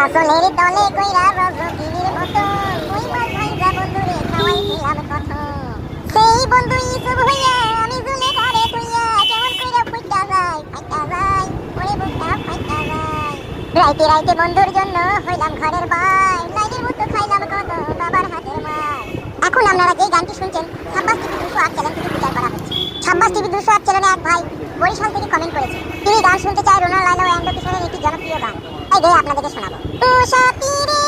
আসলের দলে কইরা রজকিনীর মতো কই মাছ ভাইজা বন্ধুরে খাওয়াইছিলাম কত। সেই বন্ধু ইসুব হইয়া আমি জুলেখারে তুইয়া কেমন কইরা ফুইটা যায় ওরে বুকটা ফাইটা যায়। রাইতে রাইতে বন্ধুর জন্য হইলাম ঘরের বাই, লাইনের মতো খাইলাম কত বাবার হাতের মার। এখন আপনারা যে গানটি শুনছেন সাব্বাস টিভি 208 চ্যানেল থেকে প্রচার করা হচ্ছে। সাব্বাস টিভি 208 চ্যানেলে এক ভাই বরিশাল থেকে কমেন্ট করেছে, তিনি গান শুনতে চায় রোনা লায়লা ও অ্যান্ডো কিশোরের একটি জনপ্রিয় গান, তাই গেয়ে আপনাদেরকে শোনাবো। তুষার তীরে